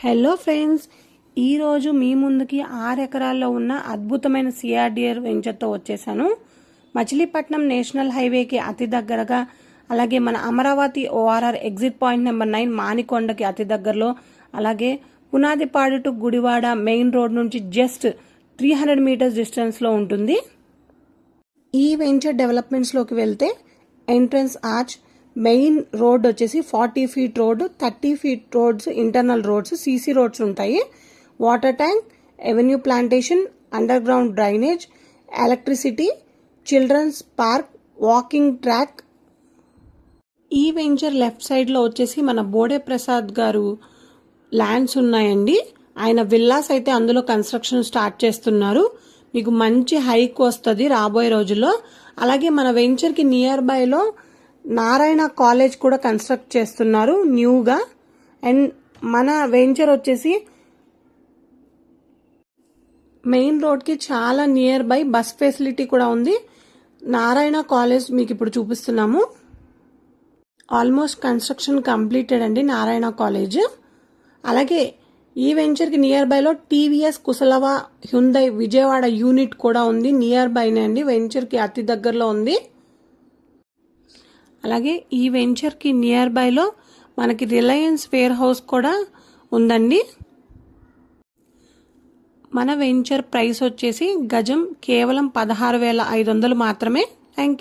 Hello friends, ఈరోజు మీ ముందుకి 6 ఎకరాల్లో ఉన్న అద్భుతమైన సిఆర్డిఆర్ వెంచర్తో వచ్చేసాను. మచిలీపట్నం నేషనల్ హైవేకి అతి దగ్గరగా, అలాగే మన Amaravati ORR exit point number 9 మానికొండకి అతి దగ్గరలో, అలాగే Punadipadu to Gudivada main road నుంచి జస్ట్ 300 మీటర్స్ డిస్టెన్స్లో ఉంటుంది. ఈ వెంచర్ డెవలప్మెంట్స్లోకి వెళ్తే ఎంట్రన్స్ ఆర్చ్, మెయిన్ రోడ్ వచ్చేసి 40 feet road, 30 feet roads internal roads, CC roads ఉంటాయి. Water tank, avenue plantation, under ground drainage, electricity, children's park, walking track. ఈ వెంచర్ లెఫ్ట్ సైడ్లో వచ్చేసి మన బోడే ప్రసాద్ గారు ల్యాండ్స్ ఉన్నాయండి. ఆయన విల్లాస్ అయితే అందులో కన్స్ట్రక్షన్ స్టార్ట్ చేస్తున్నారు. మీకు మంచి హైక్ వస్తుంది రాబోయే రోజుల్లో. అలాగే మన వెంచర్కి నియర్ బైలో నారాయణ కాలేజ్ కూడా కన్స్ట్రక్ట్ చేస్తున్నారు న్యూగా. అండ్ మన వెంచర్ వచ్చేసి మెయిన్ రోడ్కి చాలా నియర్ బై బస్ ఫెసిలిటీ కూడా ఉంది. నారాయణ కాలేజ్ మీకు ఇప్పుడు చూపిస్తున్నాము. ఆల్మోస్ట్ కన్స్ట్రక్షన్ కంప్లీటెడ్ అండి నారాయణ కాలేజ్. అలాగే ఈ వెంచర్కి నియర్ బైలో TVS Kushalava Hyundai Vijayawada unit కూడా ఉంది. నియర్ బైనే అండి, వెంచర్కి అతి దగ్గరలో ఉంది. అలాగే ఈ వెంచర్కి నియర్ బైలో మనకి రిలయన్స్ వేర్ హౌస్ కూడా ఉందండి. మన వెంచర్ ప్రైస్ వచ్చేసి గజం కేవలం 16,500 మాత్రమే. Thank you.